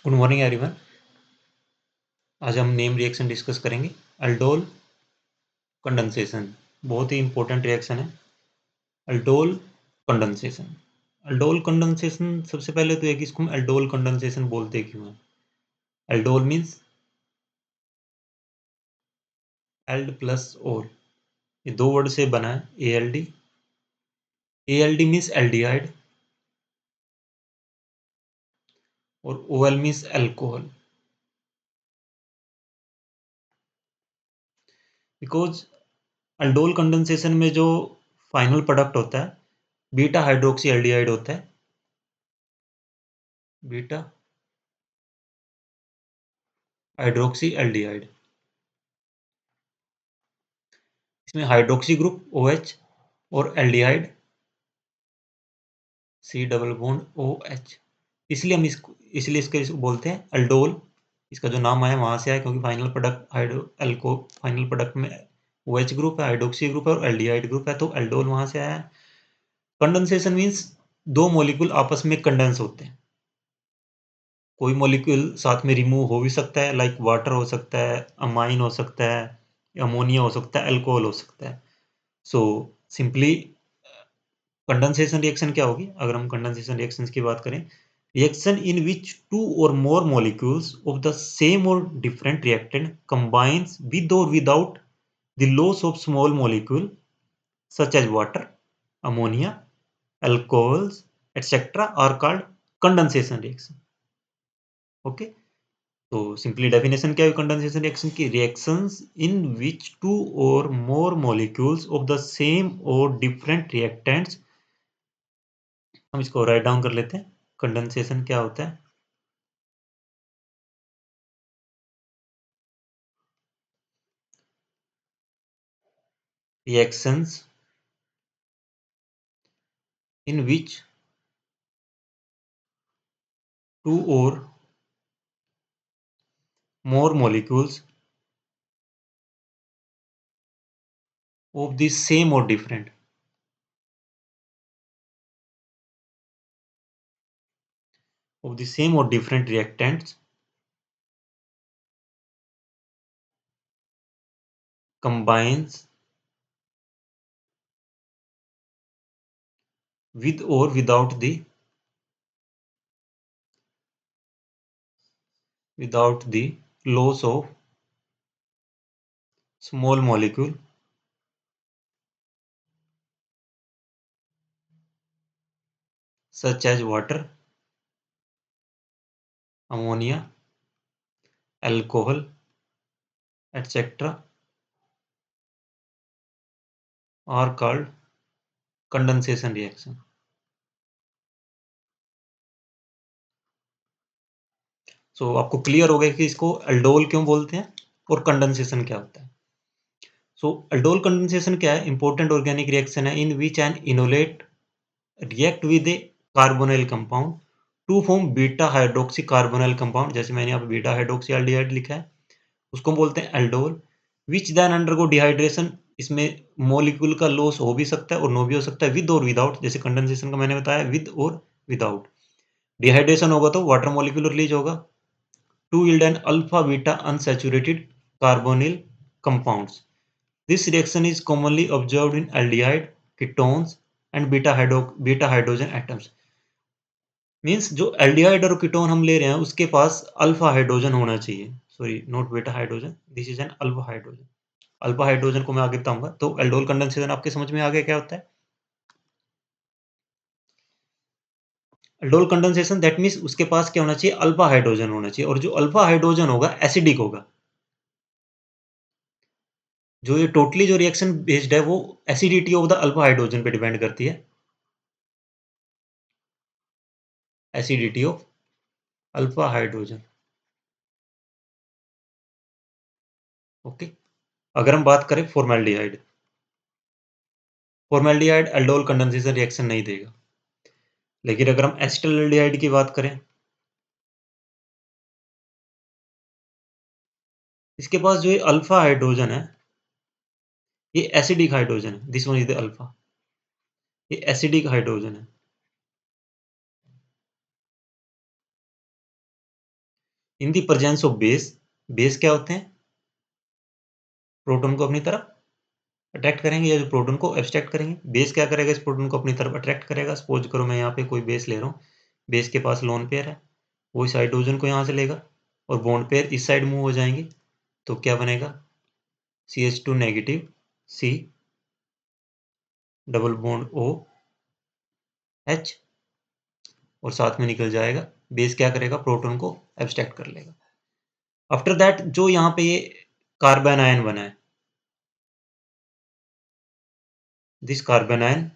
Good morning everyone. आज हम name reaction discuss करेंगे। अल्डोल कंडेंसेशन बहुत ही इंपॉर्टेंट रिएक्शन है। अल्डोल कंडेंसेशन अल्डोल कंडेंसेशन सबसे पहले तो एक इसको हम अल्डोल कंडेंसेशन बोलते क्यों हैं। अल्डोल मीन्स एल्ड प्लस ओल, ये दो वर्ड से बना है। A L D means aldehyde और O L means alcohol. Because aldol condensation में जो फाइनल प्रोडक्ट होता है बीटा हाइड्रोक्सी एल्डिहाइड होता है। बीटा हाइड्रोक्सी एल्डिहाइड, इसमें हाइड्रोक्सी ग्रुप OH और aldehyde C double bond OH। इसलिए इसको बोलते हैं अल्डोल। इसका जो नाम आया वहां से आया क्योंकि फाइनल प्रोडक्ट में OH ग्रुप है, हाइड्रोक्सी ग्रुप है और एल्डिहाइड ग्रुप है, तो अल्डोल वहां से आया। कंडेंसेशन मीन्स दो मॉलिक्यूल आपस में कंडेंस होते हैं। कोई मॉलिक्यूल साथ में रिमूव हो भी सकता है, लाइक वाटर हो सकता है, अमाइन हो सकता है, अमोनिया हो सकता है, अल्कोहल हो सकता है। सो सिंपली कंडेंसेशन रिएक्शन क्या होगी? अगर हम कंडेंसेशन रिएक्शंस की बात करें, रिएक्शन इन विच टू और मोर मॉलिक्यूल्स ऑफ द सेम और different reactant combines with or without the loss of small molecule such as water, ammonia, alcohols, etc. are called condensation reaction. Okay, तो simply definition क्या है condensation reaction की? Reactions in which to और मोर molecules of the same और different reactants. हम इसको write down कर लेते हैं। कंडेंसेशन क्या होता है? reactions in which two or more molecules of the same or different reactants combines with or without the loss of small molecule such as water, ammonia, alcohol, etc. are called condensation reaction. सो आपको clear हो गया कि इसको aldol क्यों बोलते हैं और condensation क्या होता है। सो अल्डोल कंडेंसेशन क्या है? इंपॉर्टेंट ऑर्गेनिक रिएक्शन है in which an enolate react with a carbonyl compound to form beta hydroxy carbonyl compound. जैसे मैंने यहाँ पे बीटा हाइड्रोक्सी एल्डिहाइड लिखा है, उसको हम बोलते हैं aldol. Which then undergo dehydration, इसमें मॉलिक्यूल का लॉस हो भी सकता है और नो भी हो सकता है, विद और विदाउट। जैसे कंडेंसेशन का मैंने बताया विद और विदाउट। डिहाइड्रेशन होगा तो वाटर मॉलिक्यूल रिलीज होगा to yield an alpha beta unsaturated carbonyl compounds. This reaction is commonly observed in aldehyde, ketones and beta hydrogen atoms. Means जो एल्डिहाइड और कीटोन हम ले रहे हैं उसके पास अल्फा हाइड्रोजन होना चाहिए। Sorry, not beta hydrogen, this is N alpha hydrogen. Alpha hydrogen को मैं आगे बताऊंगा। तो एल्डोल कंडेंसेशन आपके समझ में आ गया क्या होता है? एल्डोल कंडेंसेशन दैट मीन्स उसके पास क्या होना चाहिए? अल्फा हाइड्रोजन होना चाहिए, और जो अल्फा हाइड्रोजन होगा एसिडिक होगा। जो ये टोटली जो रिएक्शन बेस्ड है वो acidity of the alpha hydrogen पे डिपेंड करती है। Acidity of alpha hydrogen. Okay, अगर हम बात करें फॉर्मेल्डिहाइड एल्डोल कंडेंसेशन रिएक्शन नहीं देगा। लेकिन अगर हम एसिटाल्डिहाइड की बात करें, इसके पास जो ये अल्फा हाइड्रोजन है ये एसिडिक हाइड्रोजन है। This one is the alpha, ये एसिडिक हाइड्रोजन है। इन the presence of base, base क्या होते हैं? प्रोटॉन को अपनी तरफ अट्रैक्ट करेंगे या जो प्रोटॉन को एब्स्ट्रैक्ट करेंगे। बेस क्या करेगा? इस प्रोटॉन को अपनी तरफ अट्रैक्ट करेगा। सपोज करो मैं यहाँ पे कोई बेस ले रहा हूँ, बेस के पास लोन पेयर है, वो इस हाइड्रोजन को यहाँ से लेगा और बॉन्ड पेयर इस साइड मूव हो जाएंगे, तो क्या बनेगा? CH2 negative, C double bond OH और साथ में निकल जाएगा। बेस क्या करेगा? प्रोटॉन को एब्स्ट्रैक्ट कर लेगा। आफ्टर दैट जो यहाँ पे ये कार्बन आयन बना है, दिस कार्बन आयन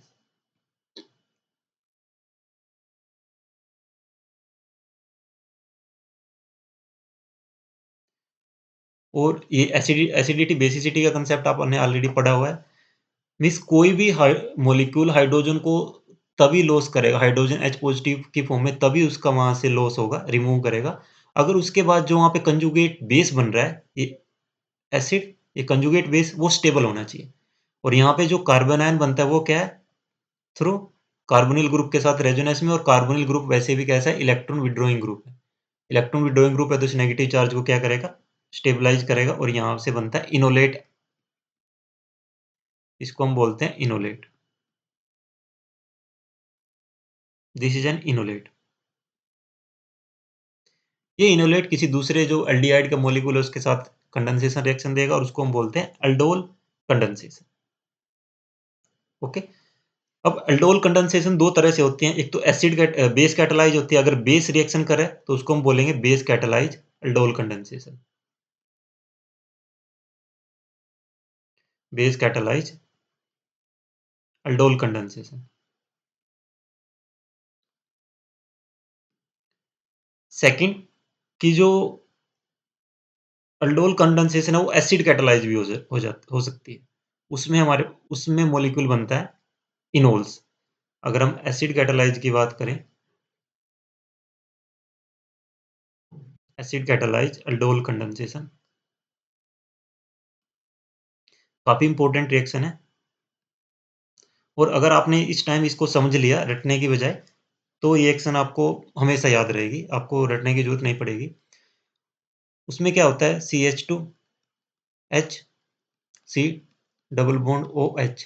और ये एसिडिटी बेसिसिटी का कंसेप्ट आपने ऑलरेडी पढ़ा हुआ है। मीन्स कोई भी मॉलिक्यूल हाइड्रोजन को तभी लॉस करेगा, हाइड्रोजन H पॉजिटिव की फॉर्म में तभी उसका वहां से लॉस होगा, रिमूव करेगा, अगर उसके बाद जो वहां पे कंजुगेट बेस बन रहा है, ये एसिड, ये कंजुगेट बेस वो स्टेबल होना चाहिए। और यहाँ पे जो कार्बन आयन बनता है वो क्या है? थ्रू कार्बोनिल ग्रुप के साथ रेजोनेंस में, और कार्बोनिल ग्रुप वैसे भी कैसा है? इलेक्ट्रॉन विड्रॉइंग ग्रुप है। इलेक्ट्रॉन विड्रॉइंग ग्रुप है तो इस नेगेटिव चार्ज को क्या करेगा? स्टेबलाइज करेगा और यहाँ से बनता है इनोलेट। इसको हम बोलते हैं enolate. This is N enolate. ये इनोलेट किसी दूसरे जो एल्डिहाइड का मॉलिक्यूल है उसके साथ कंडेंसेशन रिएक्शन देगा और उसको हम बोलते हैं अल्डोल कंडेंसेशन। ओके। अब अल्डोल कंडेंसेशन दो तरह से होती हैं, एक तो एसिड बेस कैटालाइज होती है, अगर बेस रिएक्शन करे तो उसको हम बोलेंगे base catalyse aldol condensation. Base catalyse aldol condensation. Second की जो अल्डोल कंडेंसेशन है वो एसिड कैटालाइज भी हो सकती है। उसमें मॉलिक्यूल बनता है इनोल्स। अगर हम एसिड कैटालाइज की बात करें, एसिड कैटालाइज अल्डोल कंडेंसेशन काफी इंपॉर्टेंट रिएक्शन है। और अगर आपने इस टाइम इसको समझ लिया रटने की बजाय, तो ये रिएक्शन आपको हमेशा याद रहेगी, आपको रटने की जरूरत नहीं पड़ेगी। उसमें क्या होता है? CH2H, C double bond OH।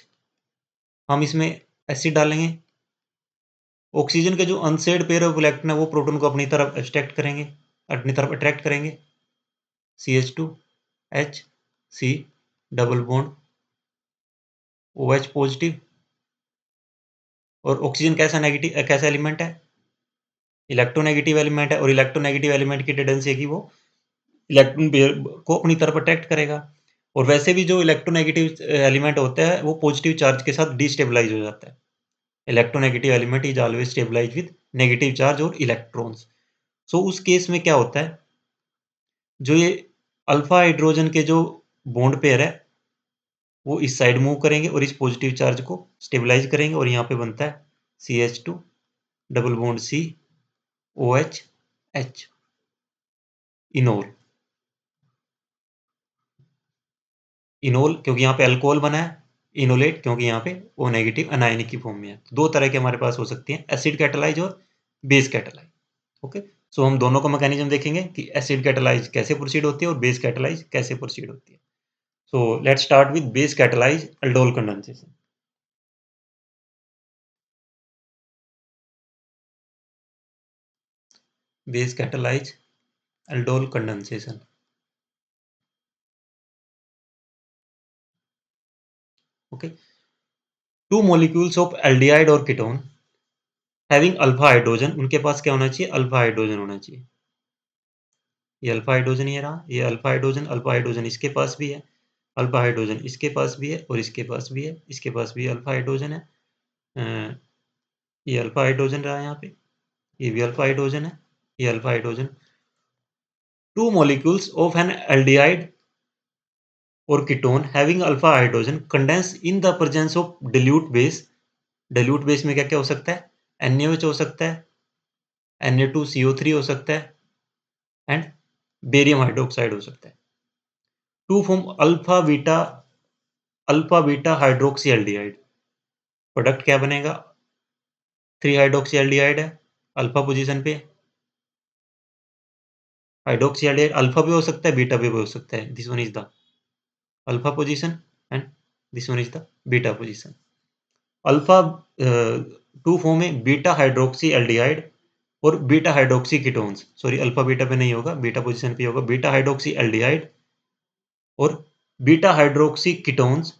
हम इसमें एसिड डालेंगे, ऑक्सीजन के जो अनसेड पेयर ऑफ इलेक्ट्रॉन है वो प्रोटॉन को अपनी तरफ एब्स्ट्रैक्ट करेंगे, अपनी तरफ अट्रैक्ट करेंगे। CH2H, C double bond OH positive. और ऑक्सीजन कैसा एलिमेंट है? इलेक्ट्रोनेगेटिव एलिमेंट है, और इलेक्ट्रोनेगेटिव एलिमेंट की टेंडेंसी है कि वो इलेक्ट्रॉन पेयर को अपनी तरफ अट्रैक्ट करेगा। और वैसे भी जो इलेक्ट्रोनेगेटिव एलिमेंट होता है वो पॉजिटिव चार्ज के साथ डिस्टेबलाइज हो जाता है। Electronegative element is always stabilise with negative charge और इलेक्ट्रॉन्स। सो उस केस में क्या होता है? जो ये अल्फा हाइड्रोजन के जो बॉन्ड पेयर है वो इस साइड मूव करेंगे और इस पॉजिटिव चार्ज को स्टेबलाइज करेंगे, और यहाँ पे बनता है CH2 double bond C OH H enol. Enol क्योंकि यहाँ पे अल्कोहल बना है, इनोलेट क्योंकि यहाँ पे O नेगेटिव अनायनिक की फॉर्म में है। तो दो तरह के हमारे पास हो सकती हैं, एसिड कैटालाइज और बेस कैटालाइज। ओके। सो हम दोनों का मैकेनिज्म देखेंगे कि एसिड कैटालाइज कैसे प्रोसीड होती है और बेस कैटालाइज कैसे प्रोसीड होती है। So let's start with base catalyse aldol condensation. Base catalyse aldol condensation. Okay. To molecules of aldehyde और कीटोन हैविंग अल्फा हाइड्रोजन, उनके पास क्या होना चाहिए? अल्फा हाइड्रोजन होना चाहिए। ये अल्फा हाइड्रोजन ये रहा, ये अल्फा हाइड्रोजन इसके पास भी है, अल्फा हाइड्रोजन इसके पास भी है और इसके पास भी है, इसके पास भी अल्फा हाइड्रोजन है। अ, ये अल्फा हाइड्रोजन रहा यहाँ पे, ये भी अल्फा हाइड्रोजन है, ये alpha hydrogen. Two molecules of an aldehyde और ketone having alpha hydrogen condense in the presence of dilute base. dilute base में क्या क्या हो सकता है? NaOH हो सकता है, Na2CO3 हो सकता है एंड बेरियम हाइड्रोक्साइड हो सकता है। To form alpha beta hydroxy aldehyde. Product क्या बनेगा? 3 हाइड्रोक्सी एल्डिहाइड है अल्फा पोजीशन पे, हाइड्रोक्सीएल्डिहाइड अल्फा भी हो सकता है, बीटा भी हो सकता है। This one is the alpha position and this one is the beta position. Alpha 2 form है, बीटा हाइड्रोक्सी एल्डिहाइड और beta hydroxy ketones. Sorry, alpha beta पे नहीं होगा, बीटा पोजीशन पे होगा। बीटा हाइड्रोक्सी एल्डिहाइड और beta hydroxy ketones.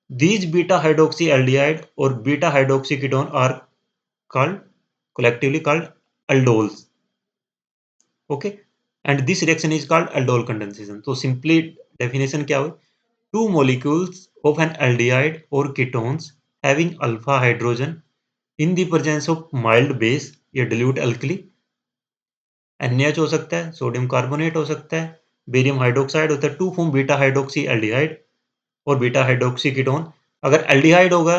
These beta hydroxyaldehyde or beta hydroxyketone are collectively called aldols. Okay, and this reaction is called aldol condensation. So simply definition क्या हुई? Two molecules of an aldehyde or ketones having alpha hydrogen in the presence of mild base या dilute alkali, NaH हो सकता है, sodium carbonate हो सकता है, barium hydroxide होता है, to form beta hydroxy aldehyde और बीटा हाइड्रोक्सी कीटोन। अगर एल्डिहाइड होगा,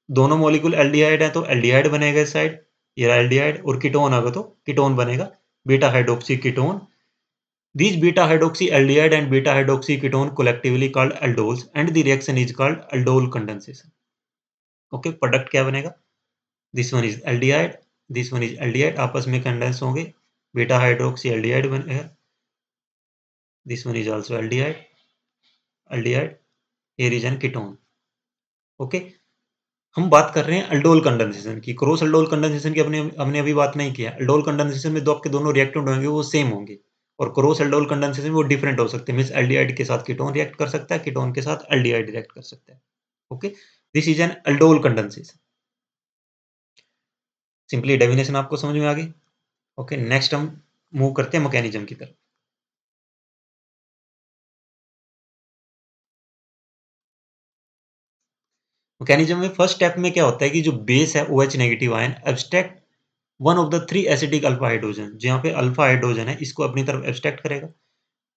दोनों मॉलिक्यूल एल्डिहाइड है तो एल्डिहाइड बनेगा इस साइड, ये एल्डिहाइड, और कीटोन होगा तो कीटोन बनेगा, beta hydroxy ketone. These beta hydroxyaldehyde and beta hydroxyketone collectively called aldols and the reaction is called aldol condensation. Okay, product क्या बनेगा? This one is aldehyde, this one is aldehyde, आपस में condense होंगे, beta hydroxy aldehyde बनेगा, this one is also aldehyde, aldehyde, here is an ketone. Okay, हम बात कर रहे हैं अल्डोल कंडेंसेशन की। क्रॉस अल्डोल कंडेंसेशन की हमने अभी बात नहीं किया। अल्डोल कंडेंसेशन में आपके दोनों रिएक्टेंट होंगे वो सेम होंगे, और क्रॉस अल्डोल कंडेंसेशन में वो डिफरेंट हो सकते हैं। मींस एल्डिहाइड के साथ कीटोन रिएक्ट कर सकता है, कीटोन के साथ एल्डिहाइड रिएक्ट कर सकता है। Okay, this is N aldol condensation. Simply definition आपको समझ में आ गई। ओके, नेक्स्ट हम मूव करते हैं मैकेनिज्म की तरफ। मैकेनिज्म में फर्स्ट स्टेप में क्या होता है कि जो बेस है OH negative ion abstract one of the 3 acidic alpha hydrogen, जहाँ पे अल्फा हाइड्रोजन है इसको अपनी तरफ एब्स्ट्रैक्ट करेगा,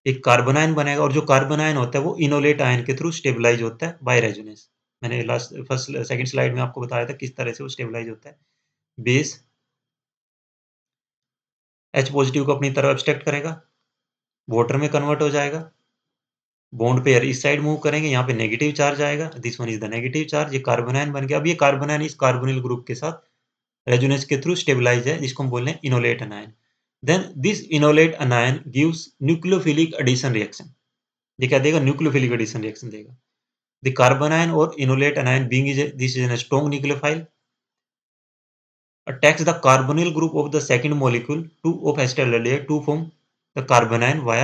एक कार्बन आयन बनेगा, और जो कार्बन आयन होता है वो इनोलेट आयन के थ्रू स्टेबलाइज होता है बाय रेजोनेंस। मैंने लास्ट फर्स्ट सेकंड स्लाइड में आपको बताया था किस तरह से वो स्टेबलाइज होता है। बेस H पॉजिटिव को अपनी तरफ एब्स्ट्रैक्ट करेगा, वाटर में कन्वर्ट हो जाएगा, बॉन्ड पेयर इस साइड मूव करेंगे, यहाँ पे नेगेटिव चार्ज आएगा, this one is the negative charge, ये कार्बन आयन बन गया। अब ये कार्बन आयन इस कार्बोनिल ग्रुप के साथ रेजोनेंस के थ्रू स्टेबलाइज है, जिसको हम बोल रहे हैं enolate anion. Then this enolate anion gives nucleophilic addition reaction. ये क्या देगा? न्यूक्लियोफिलिक एडिशन रिएक्शन देगा। The carbon ion or enolate anion being this is a strong nucleophile attacks the carbonyl group of the second molecule to of acetaldehyde to form the carbon ion via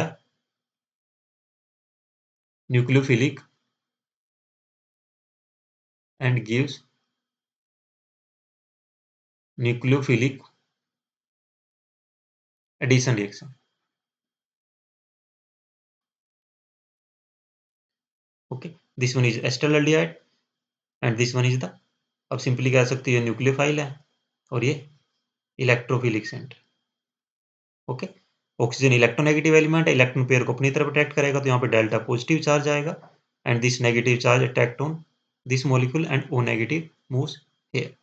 nucleophilic and gives nucleophilic addition reaction. Okay, this one is acetaldehyde and this one is the, अब simply कह सकते हैं ये nucleophile है और ये electrophilic centre. Okay, oxygen electronegative element है, electron pair को अपनी तरफ अट्रैक्ट करेगा तो यहाँ पे डेल्टा पॉजिटिव चार्ज आएगा and this negative charge attacked on this molecule and O negative moves here.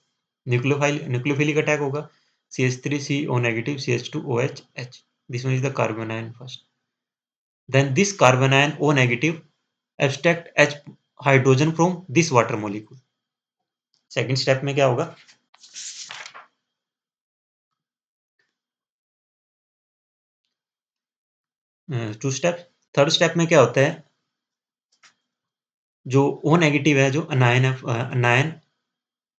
Nucleophilic attack होगा, CH3CO negative CH2OH H, this one is the carbon ion first. Then this carbon ion O negative abstract H hydrogen from this water molecule. Second step में क्या होगा? To step. Third step में क्या होता है, जो O negative है, जो अनायन है, अनायन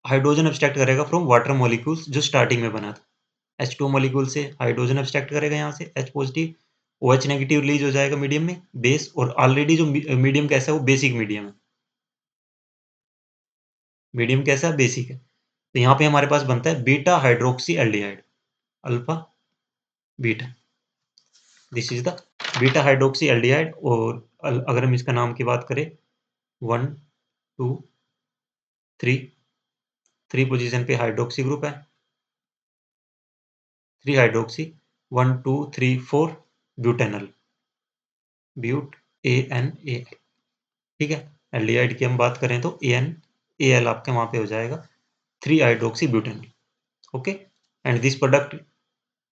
हाइड्रोजन एब्स्ट्रैक्ट करेगा फ्रॉम वाटर मॉलिक्यूल्स जो स्टार्टिंग में बना था। H2 मॉलिक्यूल से हाइड्रोजन एब्स्ट्रैक्ट करेगा यहाँ से H positive, OH negative release हो जाएगा मीडियम में बेस, और ऑलरेडी जो मीडियम कैसा है वो बेसिक मीडियम है। मीडियम कैसा है? बेसिक है। तो यहाँ पे हमारे पास बनता है beta hydroxy aldehyde, alpha beta, this is the beta hydroxy aldehyde. और अगर हम इसका नाम की बात करें 1 2 3 पोजीशन पे हाइड्रोक्सी ग्रुप है, 3 हाइड्रोक्सी, 1 2 3 4 ब्यूटेनल, ब्यूट ANA, ठीक है। एल्डिहाइड की हम बात करें तो ANAL आपके वहां पे हो जाएगा, 3 hydroxy butanal. Okay, and this product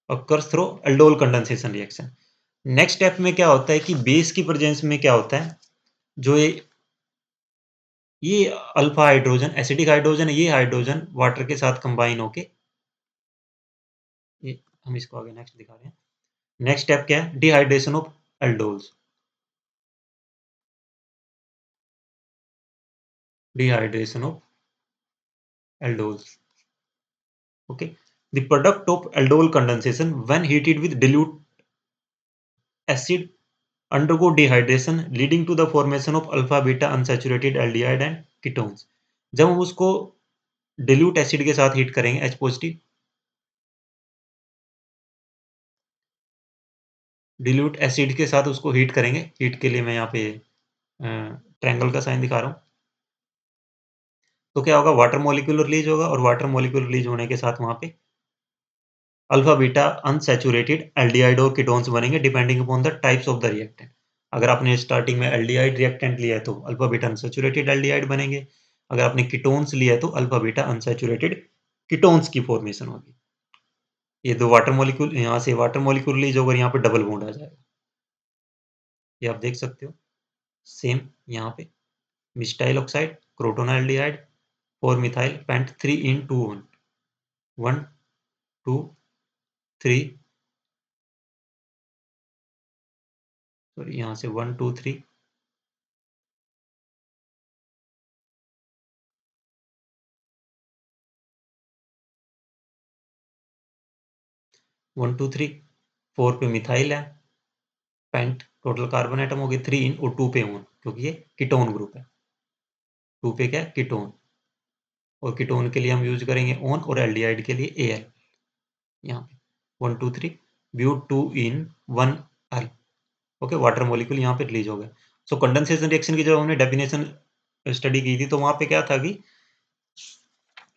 occurs through aldol condensation reaction। Next step में क्या होता है कि बेस की प्रेजेंस में क्या होता है, जो ये अल्फा हाइड्रोजन एसिडिक हाइड्रोजन है, ये हाइड्रोजन वाटर के साथ कंबाइन होके, ये हम इसको आगे नेक्स्ट दिखा रहे हैं। नेक्स्ट स्टेप क्या है? Dehydration of aldols. Dehydration of aldols. Okay. The product of aldol condensation when heated with dilute acid undergo dehydration leading to the formation of alpha beta unsaturated aldehyde and ketones. जब हम उसको dilute acid के साथ heat करेंगे H positive, dilute acid के साथ उसको heat करेंगे, हीट के लिए मैं यहाँ पे ट्रायंगल का साइन दिखा रहा हूँ। तो क्या होगा? वाटर मॉलिक्यूल रिलीज होगा और वाटर मॉलिक्यूल रिलीज होने के साथ वहाँ पे अल्फा बीटा अनसैचुरेटेड एल्डिहाइड और कीटोन्स बनेंगे depending upon the types of the reactant. अगर आपने स्टार्टिंग में एल्डिहाइड रिएक्टेंट लिया है तो अल्फा बीटा अनसैचुरेटेड एल्डिहाइड बनेंगे। अगर आपने कीटोन्स लिया है तो अल्फा बीटा अनसैचुरेटेड कीटोन्स की फॉर्मेशन होगी। ये दो वाटर मॉलिक्यूल, यहाँ से वाटर मॉलिक्यूल रिलीज होगा, यहाँ पे डबल बॉन्ड आ जाएगा। ये आप देख सकते हो। सेम यहाँ पे मिस्टाइल ऑक्साइड, क्रोटोनाल्डिहाइड, 4 मिथाइल पेंट 3 इन 2 1 1 2 3, सॉरी यहाँ से 1 2 3 1 2 3 4 पे मिथाइल है, पेंट टोटल कार्बन एटम हो गए 3 इन और 2 पे ऑन, क्योंकि ये कीटोन ग्रुप है। 2 पे क्या है? कीटोन। और कीटोन के लिए हम यूज करेंगे ऑन और एल्डिहाइड के लिए एल। यहाँ पे 1 2 3 but 2 en 1 al. Okay, water molecule यहाँ पे रिलीज हो गया। सो कंडेंसेशन रिएक्शन की जब हमने डेफिनेशन स्टडी की थी तो वहां पे क्या था कि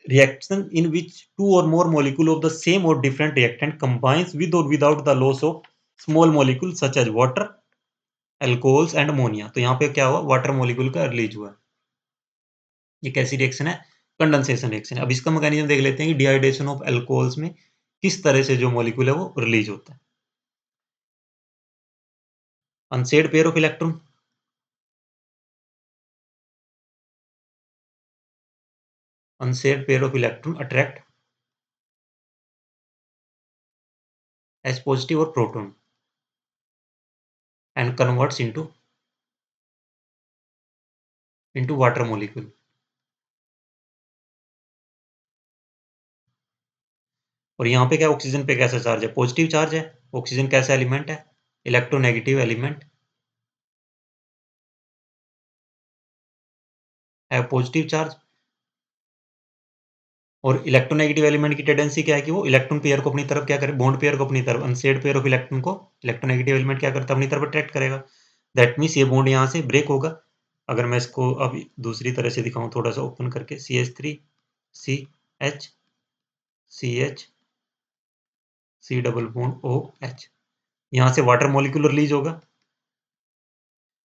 reaction in which two or more molecule of the same or different reactant combines with or without the loss of small molecules such as water, alcohols and ammonia। तो यहाँ पे क्या हुआ? वाटर मॉलिक्यूल का रिलीज हुआ। ये कैसी reaction है? कंडेंसेशन रिएक्शन है। अब इसका मैकेनिज्म देख लेते हैं कि डिहाइड्रेशन ऑफ अल्कोहल्स में किस तरह से जो मॉलिक्यूल है वो रिलीज होता है। Unsaid pair of electron, unsaid pair of electron attract H positive और proton and converts into water molecule. और यहाँ पे क्या ऑक्सीजन पे कैसा चार्ज है? पॉजिटिव चार्ज है। ऑक्सीजन कैसा एलिमेंट है? इलेक्ट्रोनेगेटिव एलिमेंट है, पॉजिटिव चार्ज। और इलेक्ट्रोनेगेटिव एलिमेंट की टेंडेंसी क्या है कि वो इलेक्ट्रॉन पेयर को अपनी तरफ क्या करे? बॉन्ड पेयर को अपनी तरफ, अनसेड पेयर ऑफ इलेक्ट्रॉन को इलेक्ट्रोनेगेटिव एलिमेंट क्या करता है? अपनी तरफ अट्रैक्ट करेगा। दैट मीन्स ये बॉन्ड यहाँ से ब्रेक होगा। अगर मैं इसको अब दूसरी तरह से दिखाऊं, थोड़ा सा ओपन करके, CH3 CH CH C double bond OH, यहाँ से वाटर मॉलिक्यूल रिलीज होगा।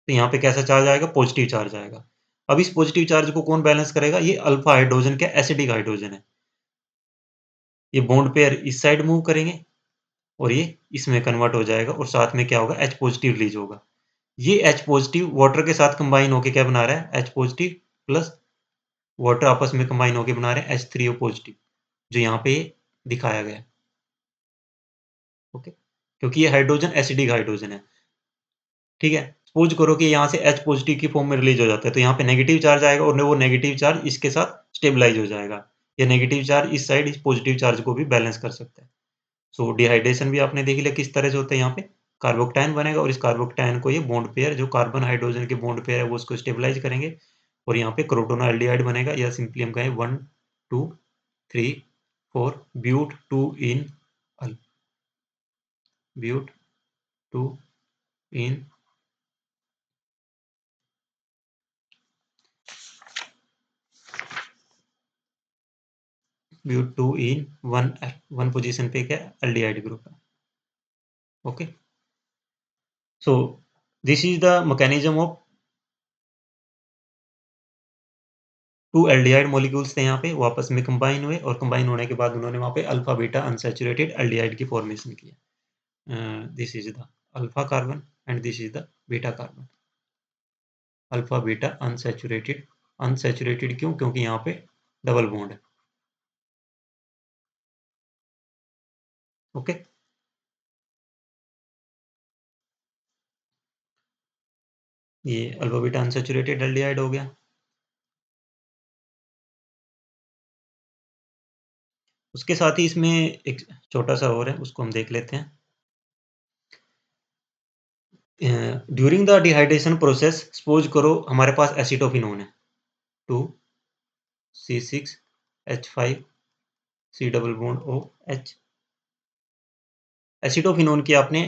तो यहाँ पे कैसा चार्ज आएगा? पॉजिटिव चार्ज आएगा। अब इस पॉजिटिव चार्ज को कौन बैलेंस करेगा? ये अल्फा हाइड्रोजन क्या? एसिडिक हाइड्रोजन है। ये बॉन्ड पेयर इस साइड मूव करेंगे और ये इसमें कन्वर्ट हो जाएगा और साथ में क्या होगा? H पॉजिटिव रिलीज होगा। ये H पॉजिटिव वाटर के साथ कंबाइन होके क्या बना रहा है? H पॉजिटिव प्लस वाटर आपस में कंबाइन होके बना रहे हैं H3O पॉजिटिव, जो यहाँ पे दिखाया गया है। ओके, क्योंकि ये हाइड्रोजन एसिडिक हाइड्रोजन है। ठीक है, सपोज करो कि यहाँ से H पॉजिटिव की फॉर्म में रिलीज हो जाता है, तो यहाँ पे नेगेटिव चार्ज आएगा और वो नेगेटिव चार्ज इसके साथ स्टेबलाइज हो जाएगा। ये नेगेटिव चार्ज इस साइड इस पॉजिटिव चार्ज को भी बैलेंस कर सकता है। सो डिहाइड्रेशन भी आपने देख लिया किस तरह से होता है। यहाँ पे कार्बोक्टाइन बनेगा और इस कार्बोक्टाइन को ये बॉन्ड पेयर, जो कार्बन हाइड्रोजन के बॉन्ड पेयर है, वो उसको स्टेबलाइज करेंगे और यहाँ पे क्रोटोनाल्डिहाइड बनेगा, या सिंपली हम कहें 1 2 3 4 ब्यूट 2 इन अल, ब्यूट 2 इन ब्यूट 2 इन 1 एल। 1 पोजीशन पे क्या? एल्डिहाइड ग्रुप है। Okay, so this is the mechanism of two aldehyde molecules थे यहाँ पे, वो आपस में कंबाइन हुए और कंबाइन होने के बाद उन्होंने वहाँ पे अल्फा बीटा अनसैचुरेटेड एल्डिहाइड की फॉर्मेशन किया। This is the alpha carbon and this is the beta carbon. Alpha beta unsaturated, unsaturated क्यों? क्योंकि यहाँ पे डबल बॉन्ड है। ओके, ये अल्फा बीटा अनसैचुरेटेड एल्डिहाइड हो गया। उसके साथ ही इसमें एक छोटा-सा और है, उसको हम देख लेते हैं। During the dehydration process suppose करो हमारे पास एसिटोफिनोन है, 2C6H5 C double bond OH। Acetophenone की आपने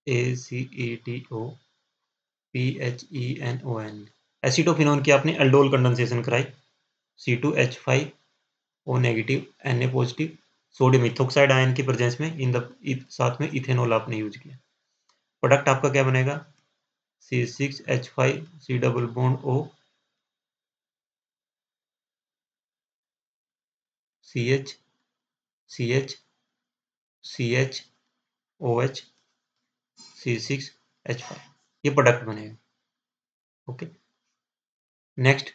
ACETOPHENON, एसिटोफिनोन की आपने एल्डोल कंडेंसेशन कराई, C2H5O negative Na positive sodium ethoxide ion की प्रेजेंस में साथ में इथेनॉल आपने यूज किया। प्रोडक्ट आपका क्या बनेगा? C6H5 C double bond O CH CH CH OH C6H5, ये प्रोडक्ट बनेगा। ओके, नेक्स्ट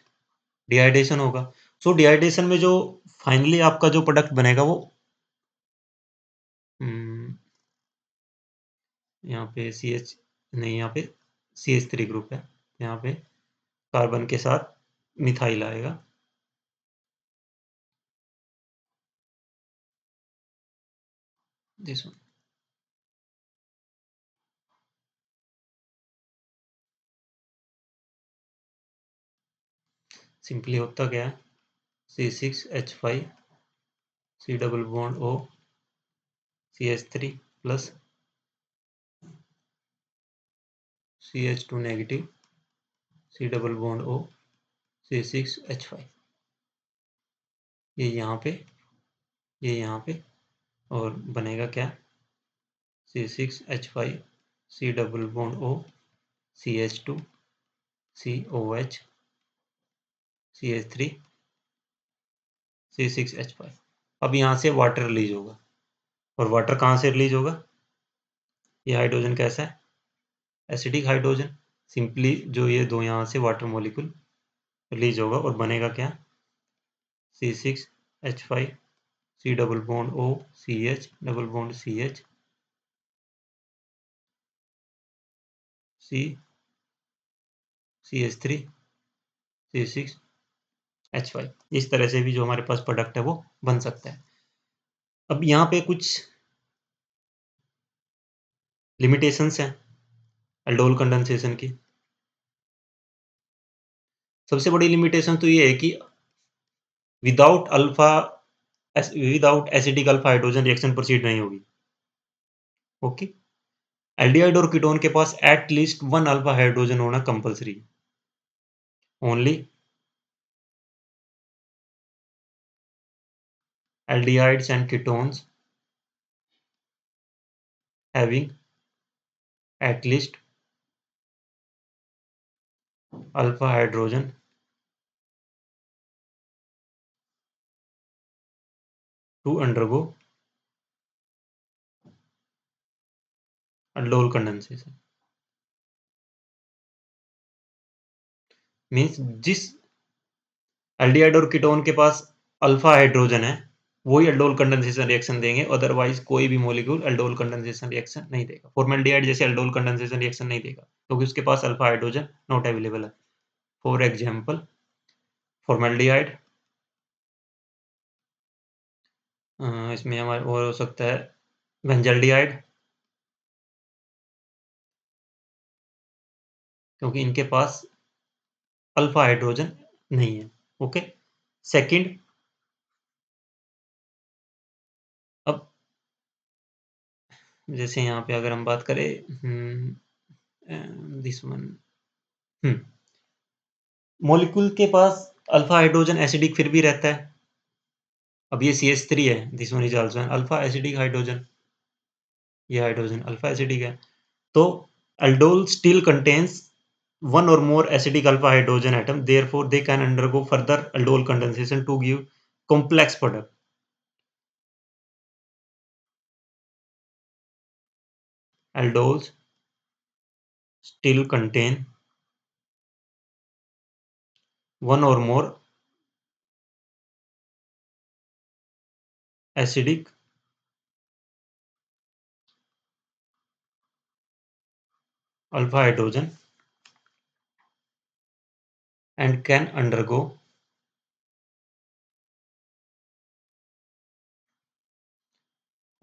डिहाइड्रेशन होगा। सो डिहाइड्रेशन में जो फाइनली आपका जो प्रोडक्ट बनेगा वो यहाँ पे CH नहीं, यहाँ पे CH3 ग्रुप है, यहाँ पे कार्बन के साथ मिथाइल आएगा। दिस वन सिंपली होता क्या है, C6H5 C double bond O CH3 plus CH2 negative C double bond O C6H5, ये यहाँ पे, ये यहाँ पे, और बनेगा क्या, C6H5 C double bond O CH2 COH CH3 C6H5। अब यहाँ से वाटर रिलीज होगा, और वाटर कहाँ से रिलीज होगा, ये हाइड्रोजन कैसा है, एसिडिक हाइड्रोजन। सिंपली जो ये दो यहाँ से वाटर मॉलिक्यूल रिलीज होगा और बनेगा क्या, C6H5 C double bond O CH double bond CH C CH3 C6H5। इस तरह से भी जो हमारे पास प्रोडक्ट है वो बन सकता है। अब यहाँ पे कुछ लिमिटेशंस हैं एल्डोल कंडेंसेशन की। सबसे बड़ी लिमिटेशन तो ये है कि without alpha without acidic alpha hydrogen reaction proceed नहीं होगी। ओके, एल्डिहाइड और कीटोन के पास at least one alpha hydrogen होना कंपलसरी है। Only aldehydes and ketones having at least alpha hydrogen to undergo aldol condensation। Means जिस aldehyde और ketone के पास अल्फा हाइड्रोजन है वही एल्डोल कंडेंसेशन रिएक्शन देंगे, अदरवाइज कोई भी मॉलिक्यूल एल्डोल कंडेंसेशन रिएक्शन नहीं देगा। फॉर्मेल्डिहाइड जैसे एल्डोल कंडेंसेशन रिएक्शन नहीं देगा क्योंकि उसके पास अल्फा हाइड्रोजन नॉट अवेलेबल है। फॉर एग्जांपल फॉर्मेल्डिहाइड, इसमें हमारे और हो सकता है बेंजल्डिहाइड, क्योंकि इनके पास अल्फा हाइड्रोजन नहीं है। ओके, सेकंड, अब जैसे यहाँ पे अगर हम बात करें दिस वन, मॉलिक्यूल के पास अल्फा हाइड्रोजन एसिडिक फिर भी रहता है। अब ये CH3 है, this one is also an alpha acidic hydrogen, ये हाइड्रोजन अल्फा एसिडिक है। तो aldol still contains one or more acidic alpha hydrogen atom, therefore they can undergo further aldol condensation to give complex product। aldols still contain one or more acidic alpha hydrogen and can undergo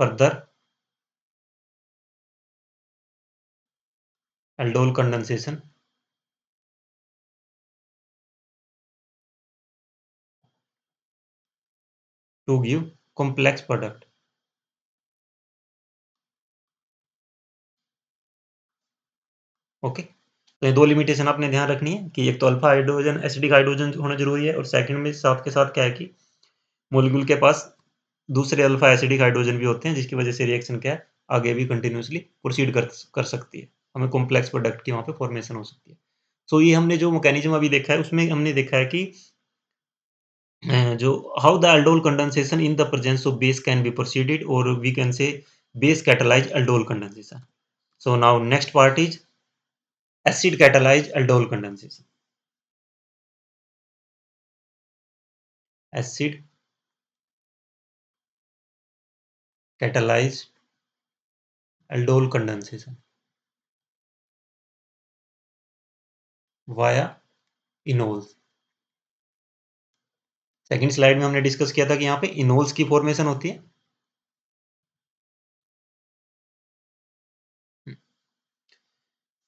further aldol condensation to give complex product. Okay, तो ये दो limitation आपने ध्यान रखनी है कि एक तो अल्फा हाइड्रोजन एसिडिक हाइड्रोजन होना जरूरी है और सेकंड में साथ के साथ क्या है कि मोलिक्यूल के पास दूसरे अल्फा एसिडिक हाइड्रोजन भी होते हैं जिसकी वजह से रिएक्शन क्या है आगे भी कंटिन्यूसली प्रोसीड कर सकती है, हमें कॉम्प्लेक्स प्रोडक्ट की वहाँ पे फॉर्मेशन हो सकती है। सो ये हमने जो मैकेनिज्म अभी देखा है उसमें हमने देखा है कि जो how the aldol condensation in the presence of base can be proceeded or we can say base catalyzed aldol condensation. So now next part is acid catalyzed aldol condensation. Acid catalyzed aldol condensation via enols. Second slide में हमने discuss किया था कि यहाँ पे इनोल्स की formation होती है।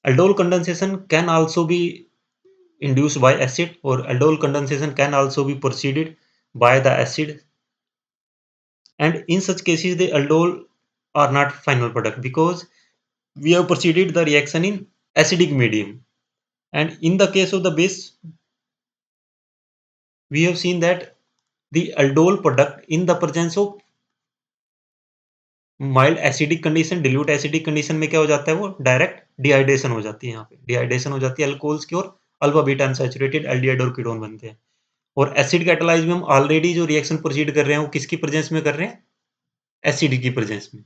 Aldol condensation can also be induced by acid or aldol condensation can also be preceded by the acid, and in such cases the aldol are not final product because we have proceeded the reaction in acidic medium, and in the case of the base we have seen that the aldol product in the presence of mild acidic condition, dilute acidic condition में क्या हो जाता है, वो direct dehydration हो जाती है। यहाँ पे डिहाइड्रेशन हो जाती है अल्कोहल्स की और अल्फा बीटा अनसैचुरेटेड एल्डिहाइड और कीटोन बनते हैं। और एसिड कैटालाइज में हम ऑलरेडी जो रिएक्शन प्रोसीड कर रहे हैं वो किसकी प्रेजेंस में कर रहे हैं, एसिड की प्रेजेंस में।